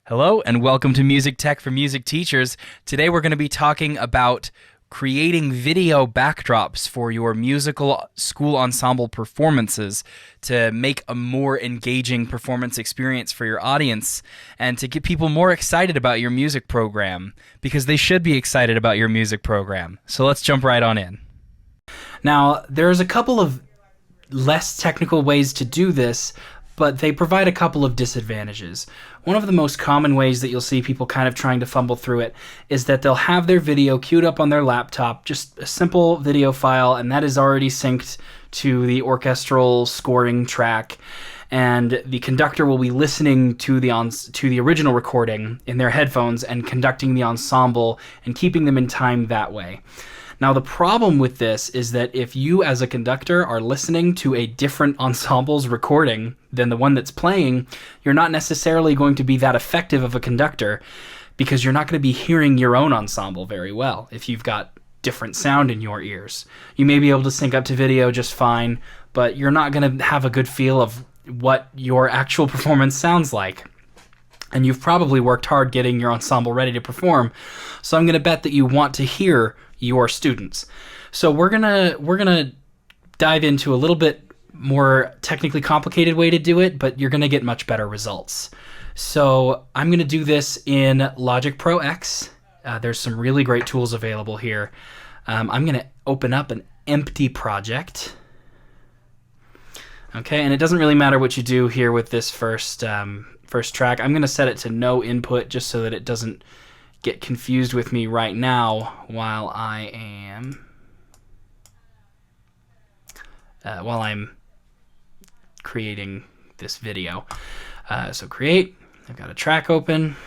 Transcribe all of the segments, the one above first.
Hello, and welcome to Music Tech for Music Teachers. Today we're going to be talking about creating video backdrops for your musical school ensemble performances to make a more engaging performance experience for your audience and to get people more excited about your music program, because they should be excited about your music program. So let's jump right on in. Now, there's a couple of less technical ways to do this, but they provide a couple of disadvantages. One of the most common ways that you'll see people kind of trying to fumble through it is that they'll have their video queued up on their laptop, just a simple video file, and that is already synced to the orchestral scoring track, and the conductor will be listening to the original recording in their headphones and conducting the ensemble and keeping them in time that way. Now, the problem with this is that if you as a conductor are listening to a different ensemble's recording than the one that's playing, you're not necessarily going to be that effective of a conductor because you're not going to be hearing your own ensemble very well if you've got different sound in your ears. You may be able to sync up to video just fine, but you're not going to have a good feel of what your actual performance sounds like. And you've probably worked hard getting your ensemble ready to perform, so I'm going to bet that you want to hear your students. So we're gonna dive into a little bit more technically complicated way to do it, but you're gonna get much better results. So I'm gonna do this in Logic Pro X. There's some really great tools available here. I'm gonna open up an empty project. Okay, and it doesn't really matter what you do here with this first track. I'm gonna set it to no input just so that it doesn't get confused with me right now while I'm creating this video. So create, I've got a track open,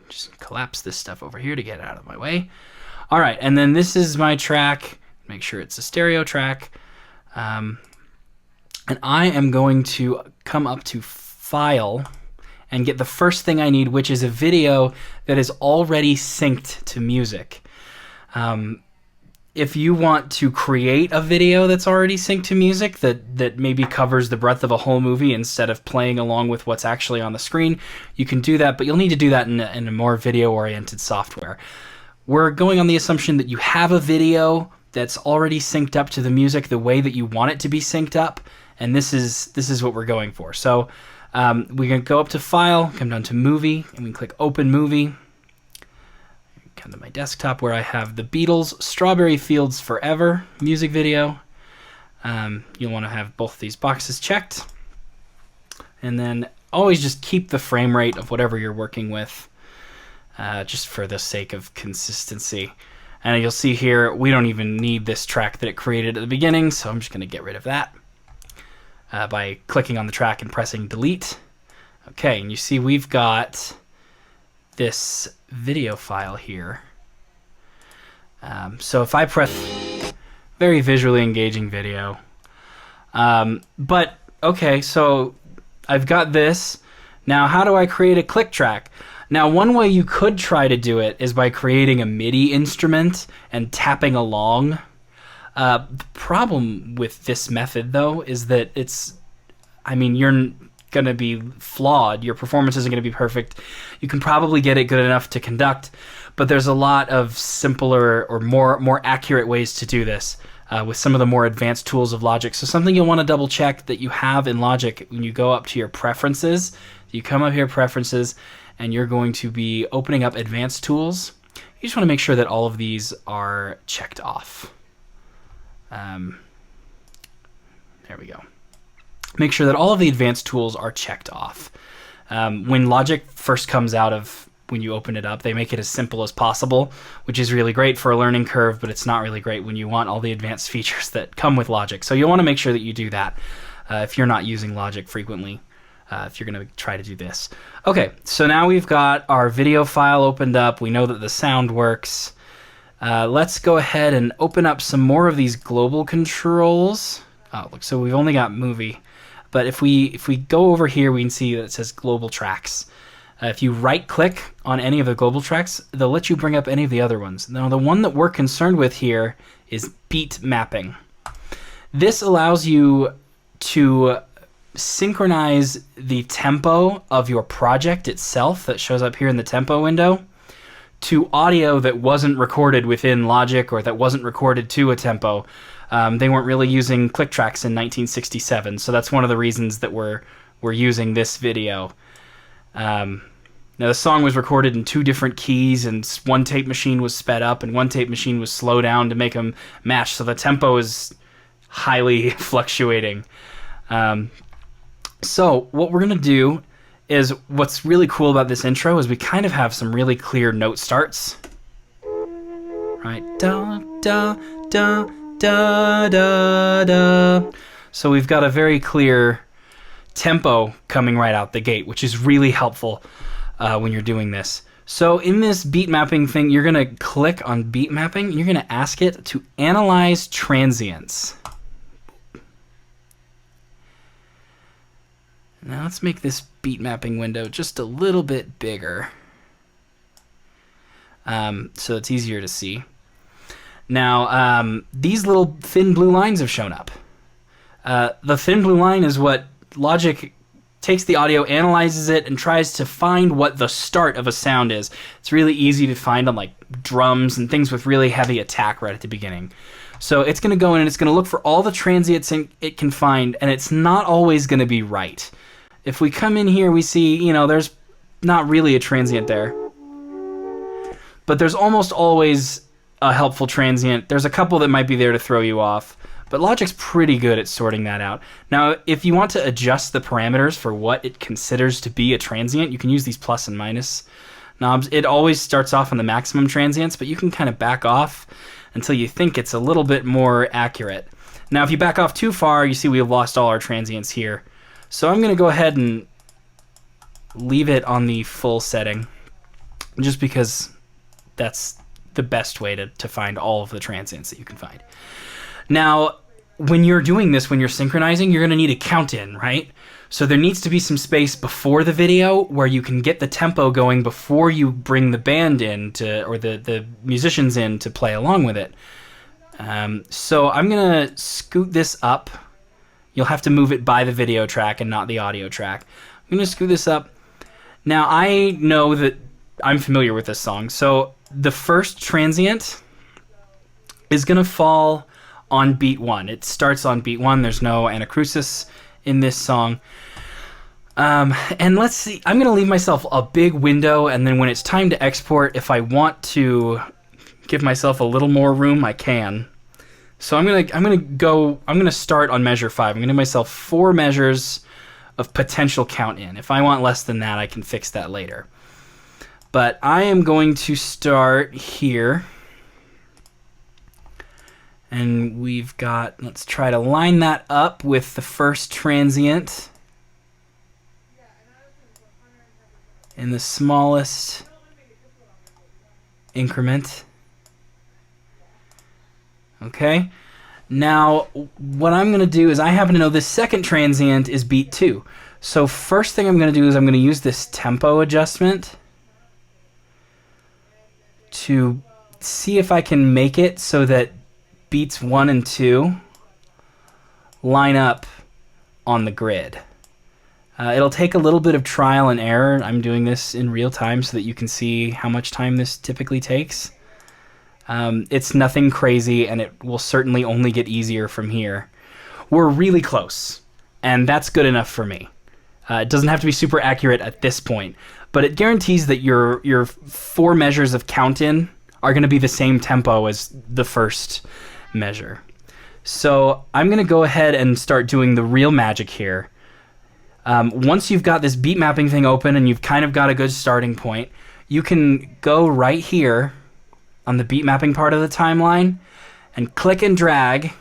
just collapse this stuff over here to get it out of my way. All right, and then this is my track, make sure it's a stereo track. And I am going to come up to File and get the first thing I need, which is a video that is already synced to music. If you want to create a video that's already synced to music that maybe covers the breadth of a whole movie instead of playing along with what's actually on the screen, you can do that, but you'll need to do that in a more video-oriented software. We're going on the assumption that you have a video that's already synced up to the music the way that you want it to be synced up, and this is what we're going for. So we can go up to File, come down to Movie, and we can click Open Movie. Come to my desktop where I have the Beatles' Strawberry Fields Forever music video. You'll want to have both these boxes checked. And then always just keep the frame rate of whatever you're working with, just for the sake of consistency. And you'll see here, we don't even need this track that it created at the beginning, so I'm just going to get rid of that. By clicking on the track and pressing delete. Okay, and you see we've got this video file here. So if I press, very visually engaging video. But okay, so I've got this. Now how do I create a click track? Now one way you could try to do it is by creating a MIDI instrument and tapping along. The problem with this method, though, is that you're going to be flawed. Your performance isn't going to be perfect. You can probably get it good enough to conduct, but there's a lot of simpler or more accurate ways to do this with some of the more advanced tools of Logic. So something you'll want to double check that you have in Logic when you go up to your preferences. You come up here, preferences, and you're going to be opening up advanced tools. You just want to make sure that all of these are checked off. There we go. Make sure that all of the advanced tools are checked off. When Logic first comes out of, when you open it up, they make it as simple as possible, which is really great for a learning curve, but it's not really great when you want all the advanced features that come with Logic. So you'll want to make sure that you do that if you're not using Logic frequently, if you're going to try to do this. Okay, so now we've got our video file opened up. We know that the sound works. Let's go ahead and open up some more of these global controls. Oh, look, so we've only got movie. But if we go over here, we can see that it says global tracks. If you right-click on any of the global tracks, they'll let you bring up any of the other ones. Now, the one that we're concerned with here is beat mapping. This allows you to synchronize the tempo of your project itself that shows up here in the tempo window to audio that wasn't recorded within Logic or that wasn't recorded to a tempo. They weren't really using click tracks in 1967, so that's one of the reasons that we're using this video. Now, the song was recorded in 2 different keys, and one tape machine was sped up and one tape machine was slowed down to make them match, so the tempo is highly fluctuating. So what we're going to do is, what's really cool about this intro is we kind of have some really clear note starts. Right? Da, da, da, da, da, da. So we've got a very clear tempo coming right out the gate, which is really helpful when you're doing this. So in this beat mapping thing, you're going to click on beat mapping, and you're going to ask it to analyze transients. Now let's make this beat mapping window just a little bit bigger so it's easier to see. Now these little thin blue lines have shown up. The thin blue line is what Logic takes the audio, analyzes it, and tries to find what the start of a sound is. It's really easy to find on like drums and things with really heavy attack right at the beginning. So it's going to go in and it's going to look for all the transients it can find, and it's not always going to be right. If we come in here, we see, there's not really a transient there. But there's almost always a helpful transient. There's a couple that might be there to throw you off. But Logic's pretty good at sorting that out. Now, if you want to adjust the parameters for what it considers to be a transient, you can use these plus and minus knobs. It always starts off on the maximum transients, but you can kind of back off until you think it's a little bit more accurate. Now, if you back off too far, you see we've lost all our transients here. So I'm going to go ahead and leave it on the full setting, just because that's the best way to find all of the transients that you can find. Now, when you're doing this, when you're synchronizing, you're going to need a count in, right? So there needs to be some space before the video where you can get the tempo going before you bring the band in or the musicians in to play along with it. So I'm going to scoot this up. You'll have to move it by the video track and not the audio track. I'm going to scoot this up. Now, I know that I'm familiar with this song. So the first transient is going to fall on beat 1. It starts on beat 1. There's no anacrusis in this song. And let's see. I'm going to leave myself a big window, and then when it's time to export, if I want to give myself a little more room, I can. So I'm gonna start on measure 5. I'm gonna give myself 4 measures of potential count in. If I want less than that, I can fix that later. But I am going to start here. And we've got, let's try to line that up with the first transient in the smallest increment. Okay, now what I'm going to do is I happen to know this second transient is beat 2. So first thing I'm going to do is I'm going to use this tempo adjustment to see if I can make it so that beats 1 and 2 line up on the grid. It'll take a little bit of trial and error. I'm doing this in real time so that you can see how much time this typically takes. It's nothing crazy, and it will certainly only get easier from here. We're really close, and that's good enough for me. It doesn't have to be super accurate at this point, but it guarantees that your 4 measures of count-in are going to be the same tempo as the first measure. So I'm going to go ahead and start doing the real magic here. Once you've got this beat mapping thing open and you've kind of got a good starting point, you can go right here on the beat mapping part of the timeline and click and drag,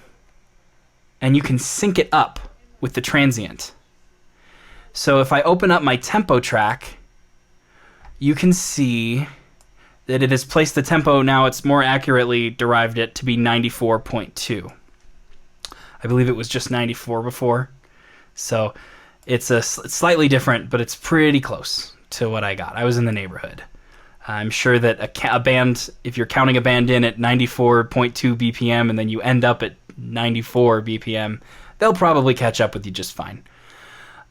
and you can sync it up with the transient. So if I open up my tempo track, you can see that it has placed the tempo. Now it's more accurately derived it to be 94.2. I believe it was just 94 before. So it's slightly different, but it's pretty close to what I got. I was in the neighborhood. I'm sure that a band, if you're counting a band in at 94.2 BPM and then you end up at 94 BPM, they'll probably catch up with you just fine.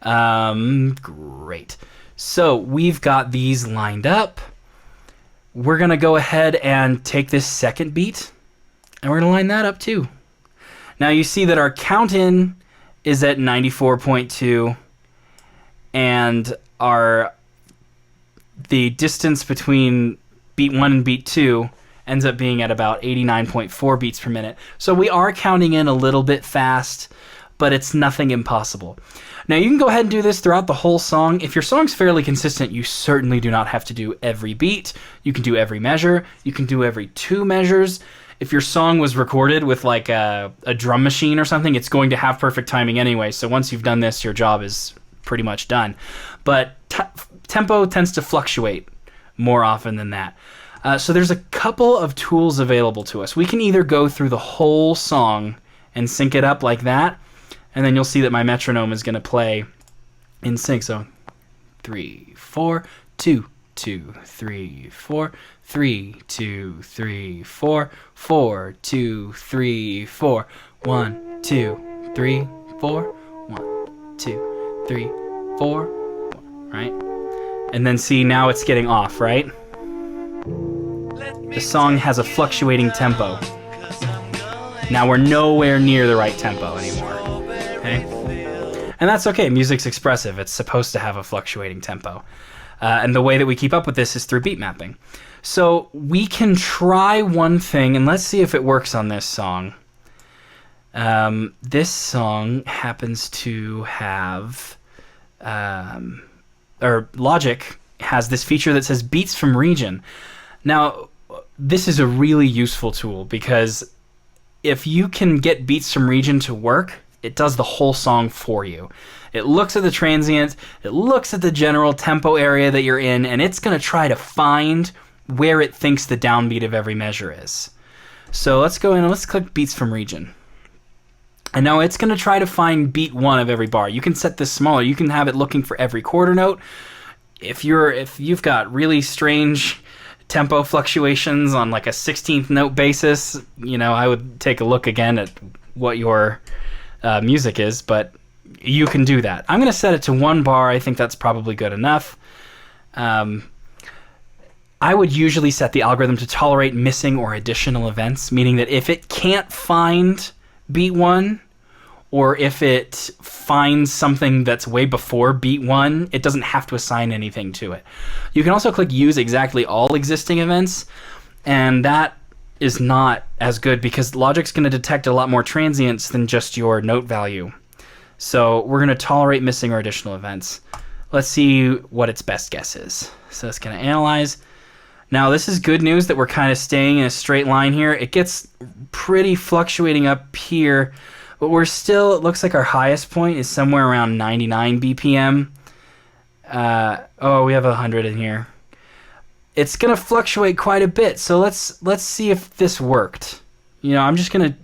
Great. So we've got these lined up. We're going to go ahead and take this second beat, and we're going to line that up too. Now you see that our count in is at 94.2, and the distance between beat 1 and beat 2 ends up being at about 89.4 beats per minute. So we are counting in a little bit fast, but it's nothing impossible. Now you can go ahead and do this throughout the whole song. If your song's fairly consistent, you certainly do not have to do every beat. You can do every measure. You can do every 2 measures. If your song was recorded with like a drum machine or something, it's going to have perfect timing anyway. So once you've done this, your job is pretty much done. But tempo tends to fluctuate more often than that. So there's a couple of tools available to us. We can either go through the whole song and sync it up like that, and then you'll see that my metronome is going to play in sync. So 3, 4, 2, 2, 3, 4, 3, 2, 3, 4, 4, 2, 3, 4, 1, 2, 3, 4, 1, 2, 3, 4, 1, right? And then see, now it's getting off, right? The song has a fluctuating tempo. Now we're nowhere near the right tempo anymore. Okay? And that's okay. Music's expressive. It's supposed to have a fluctuating tempo. And the way that we keep up with this is through beat mapping. So we can try one thing, and let's see if it works on this song. This song happens to have... Logic has this feature that says beats from region. Now, this is a really useful tool because if you can get beats from region to work, it does the whole song for you. It looks at the transient, it looks at the general tempo area that you're in, and it's going to try to find where it thinks the downbeat of every measure is. So let's go in and let's click beats from region. And now it's going to try to find beat 1 of every bar. You can set this smaller. You can have it looking for every quarter note. If you've got really strange tempo fluctuations on like a 16th note basis, I would take a look again at what your music is, but you can do that. I'm going to set it to 1 bar. I think that's probably good enough. I would usually set the algorithm to tolerate missing or additional events, meaning that if it can't find beat 1, or if it finds something that's way before beat 1, it doesn't have to assign anything to it. You can also click use exactly all existing events, and that is not as good because Logic's going to detect a lot more transients than just your note value. So we're going to tolerate missing or additional events. Let's see what its best guess is. So it's going to analyze. Now this is good news that we're kind of staying in a straight line here. It gets pretty fluctuating up here, but we're still, it looks like our highest point is somewhere around 99 BPM. We have 100 in here. It's going to fluctuate quite a bit, so let's see if this worked. I'm just going to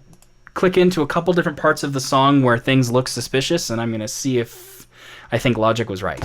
click into a couple different parts of the song where things look suspicious, and I'm going to see if I think Logic was right.